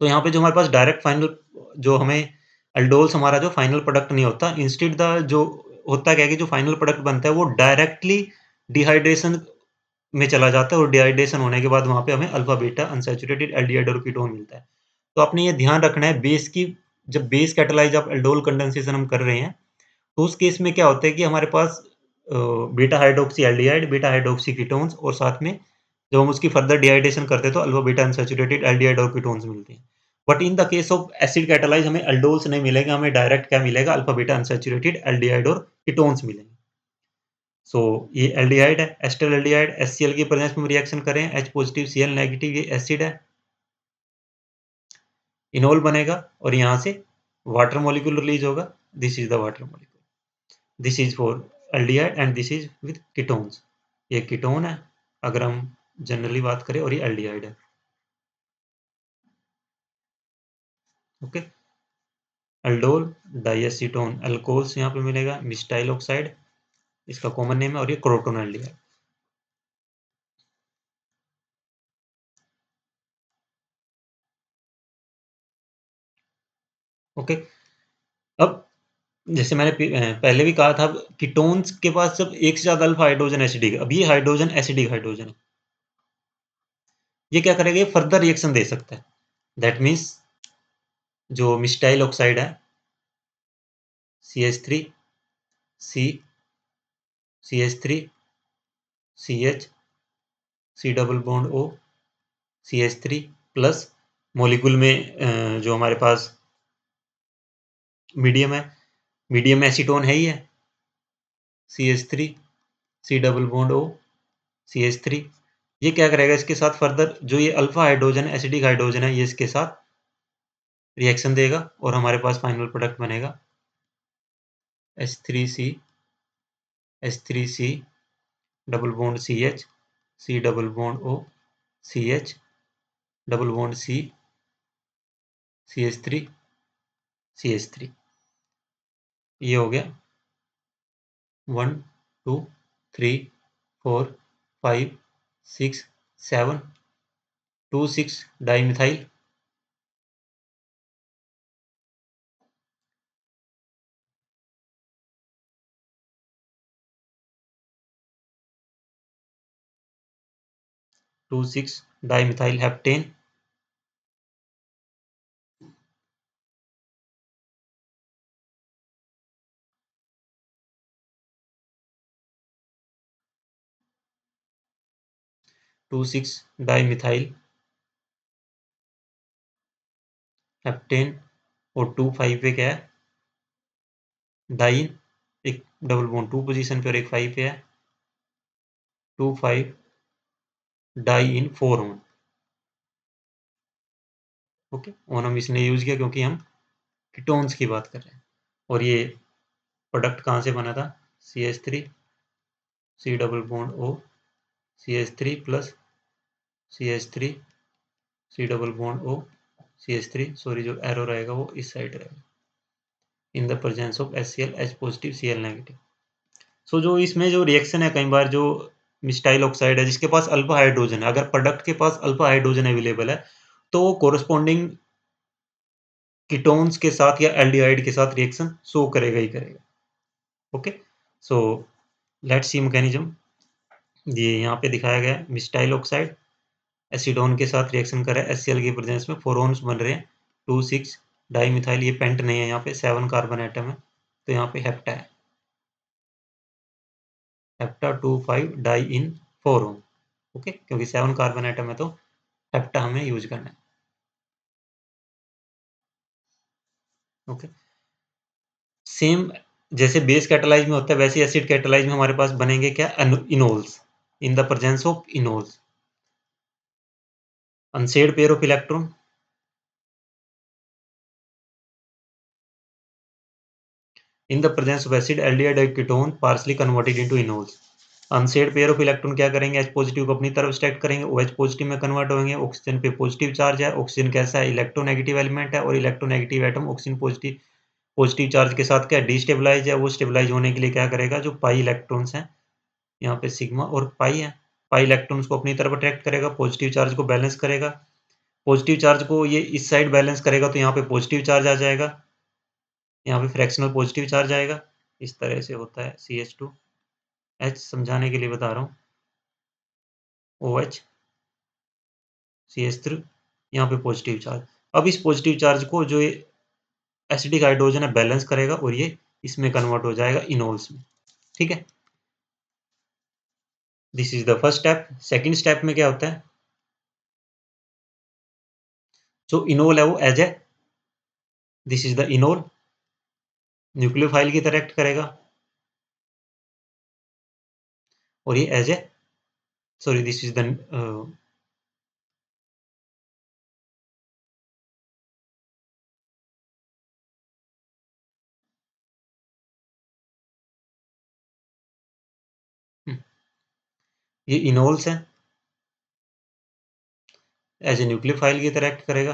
तो यहाँ पे जो हमारे पास डायरेक्ट फाइनल जो हमें अल्डोल्स हमारा जो फाइनल प्रोडक्ट नहीं होता, इंस्टेड द जो होता क्या है कि जो फाइनल प्रोडक्ट बनता है वो डायरेक्टली डिहाइड्रेशन में चला जाता है और डिहाइड्रेशन होने के बाद वहाँ पे हमें अल्फा बीटा अनसैचुरेटेड एल्डिहाइड और कीटोन मिलता है। तो आपने ये ध्यान रखना है बेस की, जब base catalyse of aldol condensation हम कर रहे हैं तो उस केस में क्या होता है कि हमारे पास beta hydroxy aldehyde, beta hydroxy ketones और साथ में जब हम उसकी फर्दर डिहाइड्रेशन करते हैं तो अल्फा बीटा अनसैचुरेटेड एल्डिहाइड और कीटोन्स मिलते हैं। But in the case of acid catalyse हमें एल्डोल्स नहीं मिलेगा, हमें डायरेक्ट क्या मिलेगा, अल्फा बीटा अनसैचुरेटेड एल्डिहाइड और कीटोन्स मिलेंगे। सो ये एल्डिहाइड है, एस्टर एल्डिहाइड HCl की प्रेजेंस में रिएक्शन करें, H पॉजिटिव Cl नेगेटिव, ये एसिड है, इनोल बनेगा और यहाँ से वाटर मॉलिक्यूल रिलीज होगा। This is the water molecule, this is for aldehyde and this is with ketones. ये कीटोन है अगर हम जनरली बात करें और ये एल्डिहाइड है। ओके, एल्डोल डाइएसीटोन अल्कोहल्स यहाँ पे मिलेगा, मिस्टाइल ऑक्साइड इसका कॉमन नेम है और ये क्रोटोन एल्डिहाइड। ओके, अब जैसे मैंने पहले भी कहा था कीटोन्स के पास जब एक से ज्यादा अल्फा हाइड्रोजन एसिडिक है, अब ये हाइड्रोजन एसिडिक हाइड्रोजन है, ये क्या करेगा, ये फर्दर रिएक्शन दे सकता है। दैट मीन्स जो मिस्टाइल ऑक्साइड है CH3 C CH3 CH C double bond O CH3 plus molecule में जो हमारे पास मीडियम है, मीडियम में एसीटोन है ही है, CH3 C double bond O CH3, ये क्या करेगा, इसके साथ फर्दर जो ये अल्फा हाइड्रोजन एसिडिक हाइड्रोजन है ये इसके साथ रिएक्शन देगा और हमारे पास फाइनल प्रोडक्ट बनेगा H3C H3C double bond CH C double bond O CH double bond C CH3 CH3, ये हो गया 1 2 3 4 5 6 7 2 6 dimethyl 2 6 dimethyl heptane 2,6 dimethyl heptane और 2,5 पे क्या है, डाइन, एक डबल बॉन्ड 2 पोजीशन पे और एक 5 पे है, 2,5 di en 4 one. Okay, one हम इसलिए यूज किया क्योंकि हम कीटोन्स की बात कर रहे हैं। और ये प्रोडक्ट कहाँ से बना था, CH3 C double bond O CH3 plus CH3 C double bond O CH3, sorry जो एरो रहेगा वो इस साइड रहेगा, in the presence of HCl H positive Cl negative. So जो इसमें जो रिएक्शन है, कई बार जो मिस्टाइल ऑक्साइड है जिसके पास अल्फा हाइड्रोजन है, अगर प्रोडक्ट के पास अल्फा हाइड्रोजन अवेलेबल है तो वो कोरस्पॉन्डिंग कीटोन्स के साथ या एल्डिहाइड के साथ रिएक्शन शो करेगा ही करेगा। Okay, so let's see mechanism. ये यहाँ पे दिखाया गया है, मिस्टाइल ऑक्साइड एसिडोन के साथ रिएक्शन कर रहा है, HCl की प्रेजेंस में 4 ऑन्स बन रहे हैं, 2,6 डाइमिथाइल, ये पेंट नहीं है, यहाँ पे 7 कार्बन एटम है, तो यहाँ पे हेप्टा है, hepta 2,5 di en 4 one. Okay, क्योंकि 7 कार्बन एटम है तो हेप्टा हमें यूज करना है। ओके, सेम जैसे बेस कैटालाइज में होता है वैसे एसिड कैटालाइज में हमारे पास बनेंगे क्या, enols, in the presence of enols, unshared pair of electron, in the presence of acid aldehyde ketone partially converted into enols। Unsaid pair of electron क्या करेंगे, H पॉजिटिव को अपनी तरफ स्टैक करेंगे, OH पॉजिटिव में कन्वर्ट होंगे, oxygen पे positive charge है, ऑक्सीजन कैसा है, इलेक्ट्रोनेगेटिव एलिमेंट है, और electronegative atom oxygen positive positive charge के साथ क्या डिस्टेबलाइज है, वो स्टेबलाइज होने के लिए क्या करेगा, जो पाई इलेक्ट्रॉन्स हैं, यहाँ पे सिग्मा और पाई है, पाई इलेक्ट्रॉन्स को अपनी तरफ अट्रैक्ट करेगा, पॉजिटिव चार्ज को बैलेंस करेगा, पॉजिटिव चार्ज को ये इस साइड बैलेंस करेगा तो यहाँ पे पॉजिटिव चार्ज आ जाएगा, यहाँ पे फ्रैक्शनल पॉजिटिव चार्ज आएगा, इस तरह से होता है CH2। H समझाने के लिए बता रहा हूँ, OH CH3, यहाँ पे पॉजिटिव चार्ज। अब इस पॉजिटिव चार्ज को जो ये एसिडिक हाइड्रोजन है बैलेंस करेगा और ये इसमें कन्वर्ट हो जाएगा इनोल्स में। ठीक है, this is the first step. Second step में क्या होता है, जो इनोल है वो as a, this is the enol, nucleophile की तरह एक्ट करेगा, और ये as a, sorry this is the ये इनोल्स है, एज ए न्यूक्लियोफाइल की तरह एक्ट करेगा,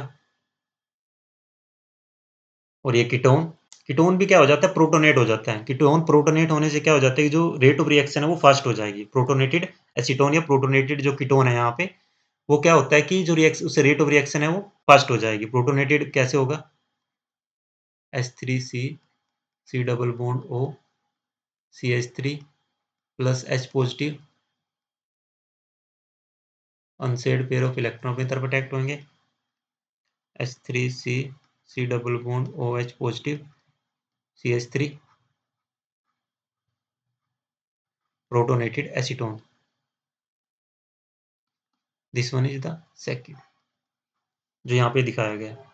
और ये कीटोन, कीटोन भी क्या हो जाता है, प्रोटोनेट हो जाता है। कीटोन प्रोटोनेट होने से क्या हो जाता है कि जो रेट ऑफ रिएक्शन है वो फास्ट हो जाएगी, प्रोटोनेटेड एसीटोन या प्रोटोनेटेड जो कीटोन है यहाँ पे, वो क्या होता है कि जो रिएक्शन, उससे रेट ऑफ रिएक्शन है वो फास्ट हो जाएगी। प्रोटोनेटेड कैसे होगा, H3C C double bond O CH3 plus H positive, unsaid pair of electron अपनी तरफ अटैक्ट होंगे, H3C C double bond OH positive CH3 protonated acetone, this one is the second जो यहाँ पे दिखाया गया है।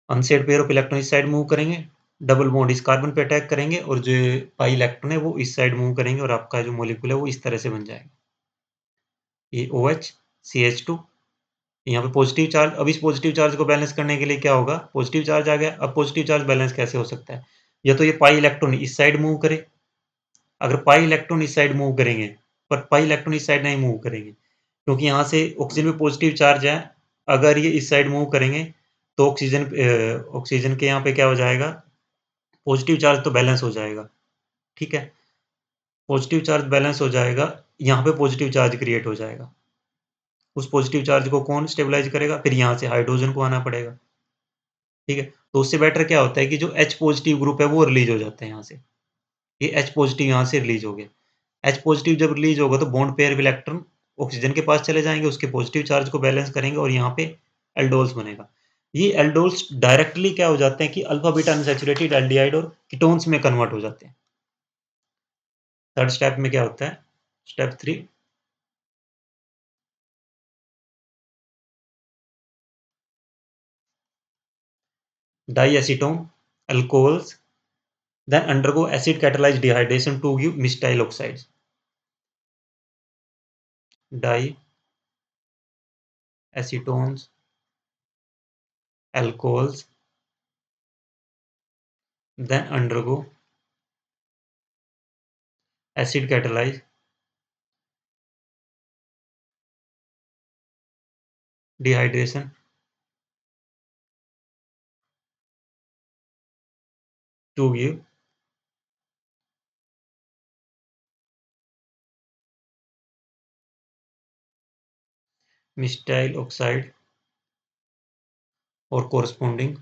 अनसेड पेयर ऑफ इलेक्ट्रॉन इस साइड मूव करेंगे, डबल बॉन्ड इस कार्बन पे अटैक करेंगे, और जो पाई इलेक्ट्रॉन है वो इस साइड मूव करेंगे, और आपका जो मॉलिक्यूल है वो इस तरह से बन जाएगा, ये OH CH2, यहाँ पे पॉजिटिव चार्ज। अब इस पॉजिटिव चार्ज को बैलेंस करने के लिए क्या होगा, पॉजिटिव चार्ज आ गया, अब पॉजिटिव चार्ज बैलेंस कैसे हो सकता है, या तो ये पाई इलेक्ट्रॉन इस साइड मूव करे, अगर पाई इलेक्ट्रॉन इस साइड मूव करेंगे, पर पाई इलेक्ट्रॉन इस साइड नहीं मूव करेंगे, क्योंकि यहाँ से ऑक्सीजन में पॉजिटिव चार्ज है, अगर ये इस साइड मूव करेंगे तो ऑक्सीजन के यहाँ पे क्या हो जाएगा, पॉजिटिव चार्ज तो बैलेंस हो जाएगा। ठीक है, पॉजिटिव चार्ज बैलेंस हो जाएगा, यहाँ पे पॉजिटिव चार्ज क्रिएट हो जाएगा, उस पॉजिटिव चार्ज को कौन स्टेबलाइज करेगा, फिर यहाँ से हाइड्रोजन को आना पड़ेगा। ठीक है, तो उससे बेटर क्या होता है कि जो H पॉजिटिव ग्रुप है वो रिलीज हो जाता है यहाँ से, ये H पॉजिटिव यहाँ से रिलीज हो गया, H पॉजिटिव जब रिलीज होगा तो बॉन्ड पेयर इलेक्ट्रॉन ऑक्सीजन के पास चले जाएंगे, उसके पॉजिटिव चार्ज को बैलेंस करेंगे और यहाँ पे एल्डोल्स बनेगा। ये एल्डोल्स डायरेक्टली क्या हो जाते हैं कि अल्फा बीटा अनसैचुरेटेड एल्डिहाइड और कीटोन्स में कन्वर्ट हो जाते हैं। थर्ड स्टेप में क्या होता है, step 3, diacetone alcohols, then undergo acid catalyzed dehydration to give methyl oxides. Diacetones, alcohols, then undergo acid catalyzed dehydration to give methyl oxide or corresponding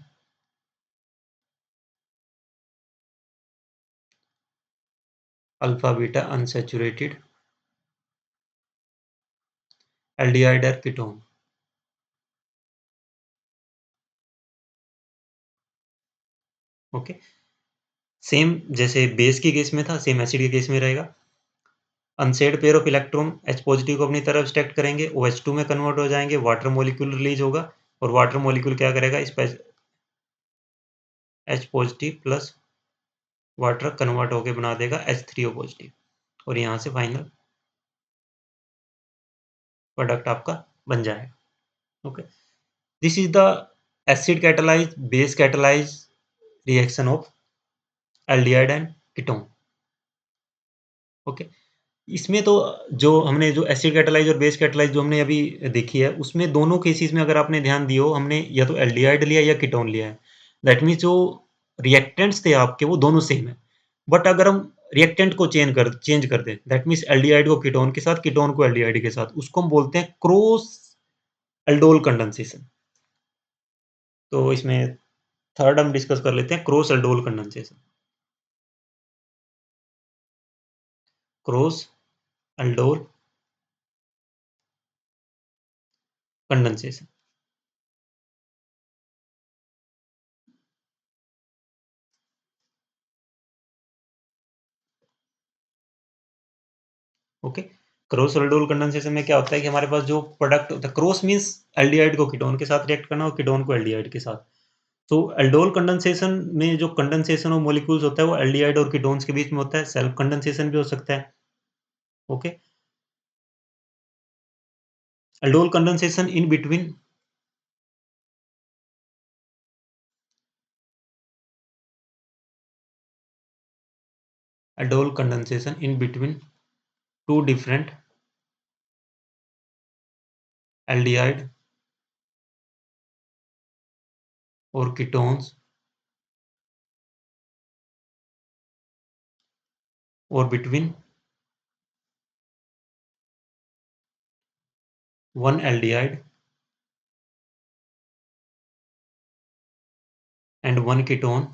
alpha beta unsaturated aldehyde or ketone. Okay, same जैसे base के case में था, same acid के case में रहेगा। Unsaid pair of electron H positive को अपनी तरफ स्टैक करेंगे, OH2 में कन्वर्ट हो जाएंगे, वाटर मॉलिक्यूल रिलीज होगा और वाटर मॉलिक्यूल क्या करेगा, इस H positive plus water convert होकर बना देगा H3O पॉजिटिव और यहाँ से फाइनल प्रोडक्ट आपका बन जाएगा। Okay, this is the acid catalyse base catalyse reaction of aldehyde and ketone. Okay, इसमें तो जो हमने जो एसिड कैटालाइज और बेस कैटालाइज जो हमने अभी देखी है, उसमें दोनों केसेस में अगर आपने ध्यान दिया हो, हमने या तो एल्डिहाइड लिया या कीटोन लिया है। दैट मीन्स जो रिएक्टेंट्स थे आपके वो दोनों सेम है। बट अगर हम रिएक्टेंट को चेंज कर दें, दैट मीन्स एल्डिहाइड को कीटोन के साथ, कीटोन को एल्डिहाइड के साथ, उसको हम बोलते हैं क्रॉस एल्डोल कंडेंसेशन। तो इसमें थर्ड हम डिस्कस कर लेते हैं cross aldol condensation. Cross aldol condensation. Okay, cross aldol condensation में क्या होता है कि हमारे पास जो प्रोडक्ट होता है, क्रॉस मींस एल्डिहाइड को कीटोन के साथ रिएक्ट करना और कीटोन को एल्डिहाइड के साथ। तो एल्डोल कंडेंसेशन में जो कंडेंसेशन ऑफ मॉलिक्यूल्स होता है वो एल्डिहाइड और कीटोन्स के बीच में होता है। सेल्फ कंडेंसेशन भी हो सकता है। Okay, aldol condensation in between aldol condensation in between two different aldehyde और कीटोन्स और between one aldehyde and one ketone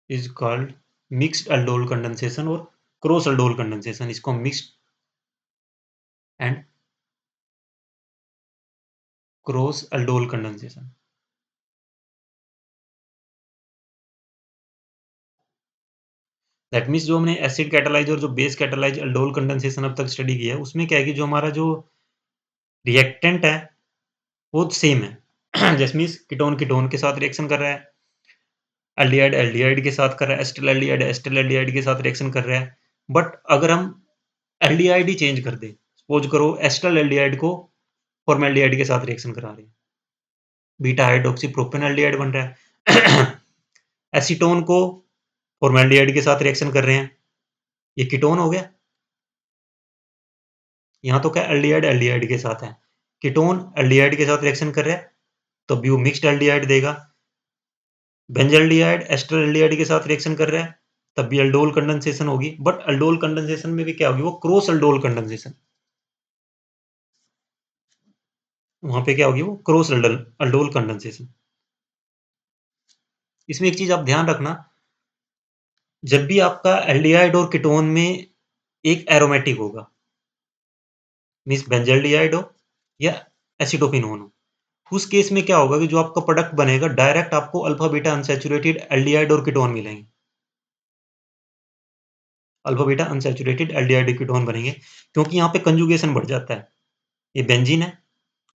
is called mixed aldol condensation और क्रॉस aldol condensation। इसको mixed and cross aldol condensation। That means जो हमने acid catalyse और जो base catalyse aldol condensation अब तक स्टडी किया है, उसमें क्या है कि जो हमारा जो रिएक्टेंट है वो सेम है। जैसे मीन्स कीटोन कीटोन के साथ रिएक्शन कर रहा है, एल्डिहाइड एल्डिहाइड के साथ कर रहा है, एस्टर एल्डिहाइड एस्टर एल्डिहाइड के साथ रिएक्शन कर रहा है। बट अगर हम एल्डिहाइड ही चेंज कर दें, सपोज करो एस्टर एल्डिहाइड को फॉर्मेल्डिहाइड के साथ रिएक्शन करा रहे हैं, बीटा हाइड्रोक्सी प्रोपेन एल्डिहाइड बन रहा है। एसीटोन को फॉर्मेल्डिहाइड के साथ रिएक्शन कर रहे हैं, ये कीटोन हो गया। यहाँ तो क्या एल्डिहाइड एल्डिहाइड के साथ है, कीटोन एल्डिहाइड के साथ रिएक्शन कर रहा है तो भी वो मिक्स्ड एल्डिहाइड देगा। बेंजल्डिहाइड एस्टर एल्डिहाइड के साथ रिएक्शन कर रहा है तब भी एल्डोल कंडेंसेशन होगी। बट एल्डोल कंडेंसेशन में भी क्या होगी, वो क्रॉस एल्डोल कंडेंसेशन। वहां पे क्या होगी, वो क्रॉस एल्डोल कंडेंसेशन। इसमें एक चीज आप ध्यान रखना, जब भी आपका एल्डिहाइड और कीटोन में एक एरोमेटिक होगा, मीन्स बेंजल्डिहाइड हो या एसिटोफिनोन हो, उस केस में क्या होगा कि जो आपका प्रोडक्ट बनेगा डायरेक्ट आपको अल्फा बीटा अनसैचुरेटेड एल्डिहाइड और कीटोन मिलेंगे। Alpha beta unsaturated aldehyde ketone बनेंगे क्योंकि यहाँ पे कंजुगेशन बढ़ जाता है। ये बेंजीन है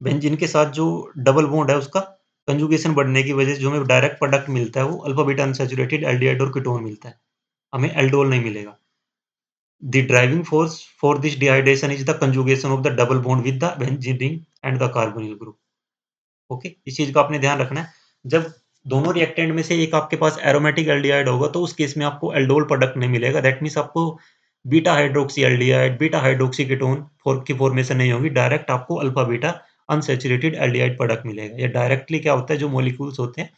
बेंजीन के साथ जो डबल बॉन्ड है उसका कंजुगेशन बढ़ने की वजह से जो हमें डायरेक्ट प्रोडक्ट मिलता है वो अल्फा बीटा अनसैचुरेटेड एल्डिहाइड और कीटोन मिलता है। हमें एल्डोल नहीं मिलेगा। The driving force for this dehydration is the conjugation of the double bond with the benzene ring and the carbonyl group. Okay, इस चीज का आपने ध्यान रखना है। जब दोनों रिएक्टेंट में से एक आपके पास एरोमेटिक एल्डिहाइड होगा तो उस केस में आपको एल्डोल प्रोडक्ट नहीं मिलेगा। दैट मीन्स आपको beta hydroxy aldehyde, beta hydroxy ketone की फॉर्मेशन नहीं होगी। डायरेक्ट आपको alpha beta unsaturated aldehyde product मिलेगा। ये डायरेक्टली क्या होता है, जो मॉलिक्यूल्स होते हैं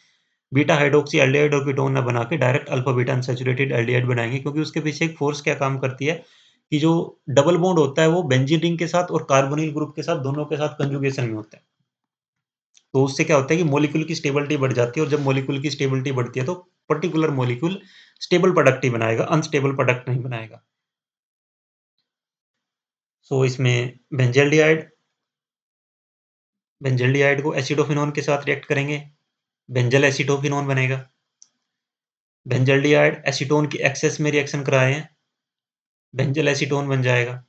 बीटा हाइड्रोक्सी एल्डिहाइड और कीटोन ना बना के direct alpha beta unsaturated aldehyde बनाएंगे, क्योंकि उसके पीछे एक फोर्स क्या काम करती है कि जो डबल बॉन्ड होता है वो बेंजीन रिंग के साथ और कार्बोनिल ग्रुप के साथ दोनों के साथ कंजुगेशन में होता है। तो उससे क्या होता है कि मॉलिक्यूल की स्टेबिलिटी बढ़ जाती है, और जब मॉलिक्यूल की स्टेबिलिटी बढ़ती है तो पर्टिकुलर मॉलिक्यूल स्टेबल प्रोडक्ट ही बनाएगा, अनस्टेबल प्रोडक्ट नहीं बनाएगा। सो इसमें बेंजल्डिहाइड को एसिडोफिनोन के साथ रिएक्ट करेंगे, बेंजल एसिटोफिनोन बनेगा। बेंजल्डिहाइड एसीटोन की एक्सेस में रिएक्शन कराए हैं, बेंजल एसीटोन बन जाएगा।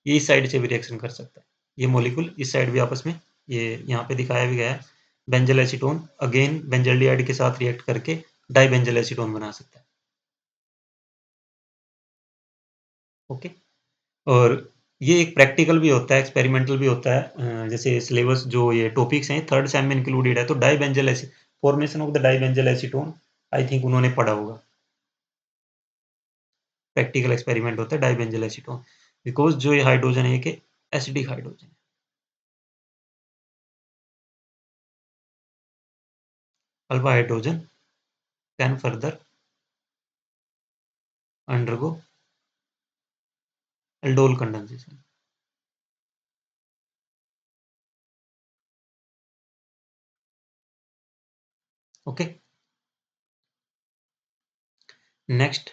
ये इस साइड से भी रिएक्शन कर सकता है। ये मॉलिक्यूल इस साइड भी आपस में, ये यहाँ पे दिखाया भी गया है। बेंजल एसीटोन अगेन बेंजल्डिहाइड के साथ रिएक्ट करके डाइबेंजल एसीटोन बना सकता है। ओके, और ये एक प्रैक्टिकल भी होता है, एक्सपेरिमेंटल भी होता है। जैसे सिलेबस जो ये टॉपिक्स हैं थर्ड सेम में इंक्लूडेड है, तो डाइबेंजल एसी formation of the dibenzal acetone I think उन्होंने पढ़ा होगा। प्रैक्टिकल एक्सपेरिमेंट होता है डाइबेंजल एसीटोन, बिकॉज जो ये हाइड्रोजन है कि एसिडिक हाइड्रोजन है। Alpha hydrogen can further undergo aldol condensation. Okay, next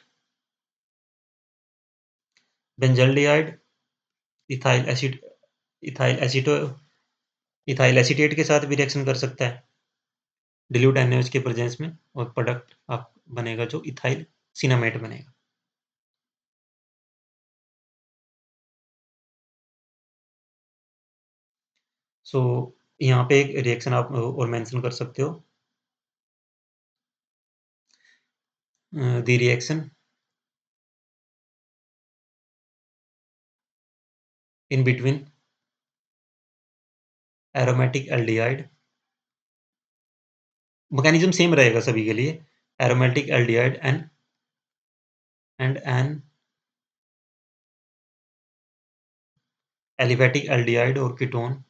benzaldehyde ethyl acid ethyl एसिटो ethyl acetate के साथ भी रिएक्शन कर सकता है डिल्यूट NaOH के प्रेजेंस में, और प्रोडक्ट आप बनेगा जो इथाइल सिनामेट बनेगा। सो यहाँ पे एक रिएक्शन आप और मेंशन कर सकते हो, the reaction in between aromatic aldehyde, mechanism same रहेगा सभी के लिए, aromatic aldehyde and an aliphatic aldehyde और ketone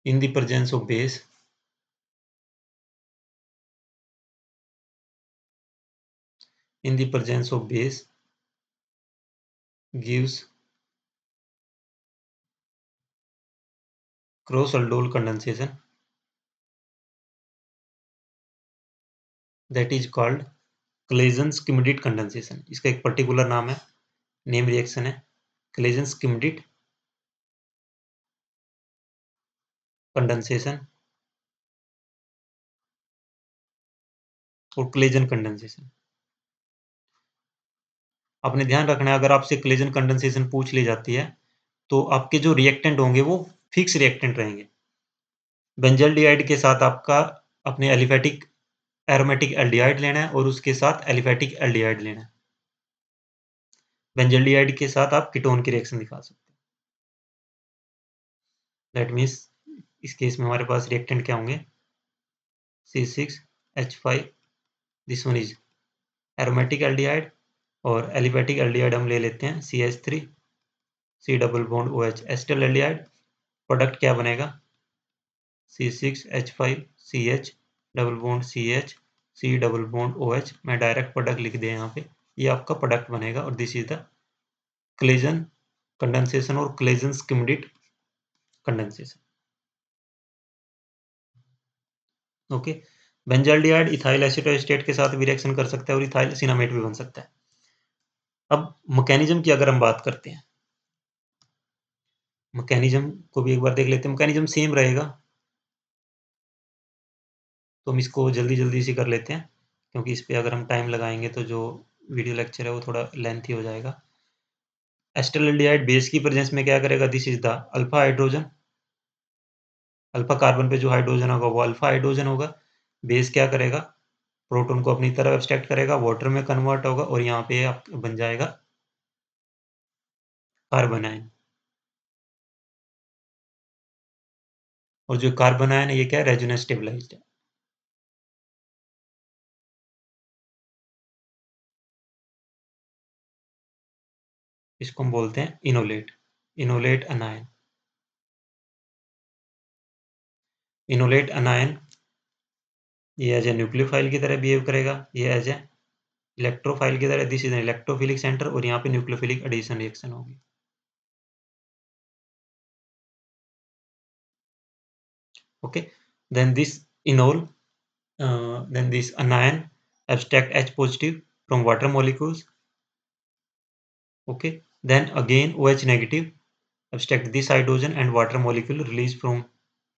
in the presence of base in the presence of base gives cross aldol condensation that is called Claisen-Schmidt condensation। इसका एक particular नाम है, name reaction है Claisen-Schmidt कंडेंसेशन और Claisen condensation. आपने ध्यान रखना है, अगर आपसे क्लेजन कंडेंसेशन पूछ ली जाती है तो आपके जो रिएक्टेंट होंगे वो फिक्स रिएक्टेंट रहेंगे। बेंजल्डिहाइड के साथ आपका अपने एलिफेटिक एरोमेटिक एल्डिहाइड लेना है और उसके साथ एलिफेटिक एल्डिहाइड लेना है। बेंजल्डिहाइड के साथ आप कीटोन की रिएक्शन दिखा सकते हैं। दैट मीन्स इस केस में हमारे पास रिएक्टेंट क्या होंगे, C6H5, this one is aromatic aldehyde, और एलिफेटिक एल्डिहाइड हम ले लेते हैं CH3, C double bond OH acetaldehyde. Product क्या बनेगा, C6H5CH double bond CH, C double bond OH। मैं डायरेक्ट प्रोडक्ट लिख दिया यहाँ पे, ये आपका प्रोडक्ट बनेगा, और this is the Claisen condensation और Claisen Schmidt condensation. Okay, benzaldehyde ethyl acetoacetate के साथ भी रिएक्शन कर सकता है और इथाइल सिनामेट भी बन सकता है। अब मैकेनिज्म की अगर हम बात करते हैं, मैकेनिज्म को भी एक बार देख लेते हैं। मैकेनिज्म सेम रहेगा, तो हम इसको जल्दी-जल्दी से कर लेते हैं, क्योंकि इस पे अगर हम टाइम लगाएँगे तो जो वीडियो लेक्चर है वो थोड़ा लेंथी हो जाएगा। एसिटाल्डिहाइड बेस की प्रेजेंस में क्या करेगा? This is the alpha hydrogen. Alpha carbon पे जो हाइड्रोजन होगा वो अल्फा हाइड्रोजन होगा। बेस क्या करेगा? प्रोटॉन को अपनी तरफ एब्स्ट्रैक्ट करेगा, वाटर में कन्वर्ट होगा और यहाँ पे आप बन जाएगा कार्बन आयन। और जो कार्बन आयन है ये क्या है? रेजोनेंस स्टेबलाइज्ड है। इसको हम बोलते हैं इनोलेट, इनोलेट अनायन। इनोलेट अनायन ये एज ए न्यूक्लियोफाइल की तरह बिहेव करेगा, ये एज ए इलेक्ट्रोफाइल की तरह। This is an electrophilic centre और यहाँ पे न्यूक्लियोफिलिक एडिशन रिएक्शन होगी। Okay, then this enol then this anion abstract H positive from water molecules. Okay, then again OH negative abstract this hydrogen and water molecule released from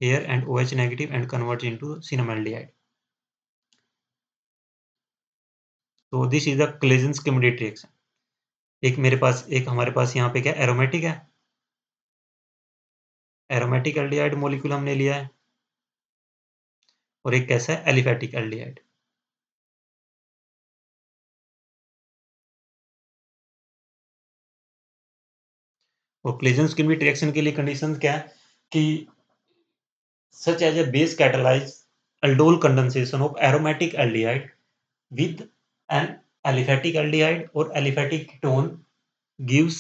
here and OH negative and converts into cinnamaldehyde. So this is the Claisen-Schmidt reaction. एक मेरे पास एक हमारे पास यहाँ पे क्या aromatic है, aromatic aldehyde molecule हमने लिया है और एक कैसा है एलिफेटिक एल्डिहाइड। और क्लेजन-स्किमिट रिएक्शन के लिए कंडीशन क्या है कि such as a base catalyze aldol condensation of aromatic aldehyde with an aliphatic aldehyde or aliphatic ketone gives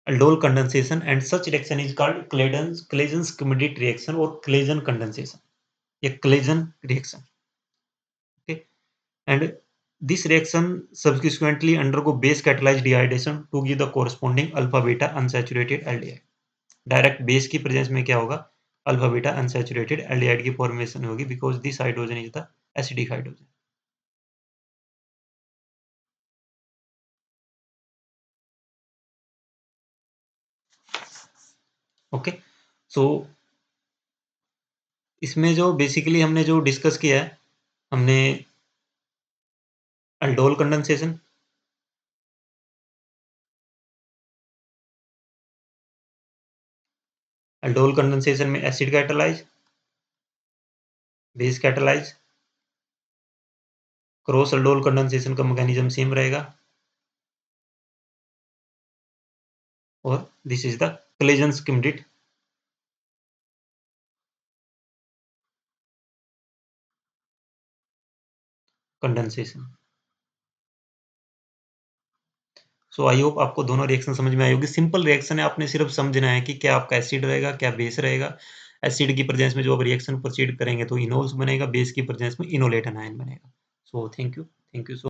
aldol condensation and such reaction is called Claisen-Schmidt reaction or Claisen condensation. A Claisen reaction. Okay, and this reaction subsequently undergo base catalyzed dehydration to give the corresponding alpha beta unsaturated aldehyde. Direct base की presence में क्या होगा? Alpha beta unsaturated aldehyde की formation होगी because this hydrogen is the acidic hydrogen. Okay, so इसमें जो basically हमने जो डिस्कस किया है, हमने अल्डोल कंडेंसेशन, अल्डोल कंडेंसेशन में acid catalyse, base catalyse, cross aldol condensation का मैकेनिज्म सेम रहेगा और this is the Claisen Schmidt condensation. So I hope आपको दोनों रिएक्शन समझ में आई होगी। सिंपल रिएक्शन है, आपने सिर्फ समझना है कि क्या आपका एसिड रहेगा, क्या बेस रहेगा। एसिड की प्रेजेंस में जो आप रिएक्शन प्रोसीड करेंगे तो इनोल्स बनेगा, बेस की प्रेजेंस में इनोलेट एनायन बनेगा। So thank you so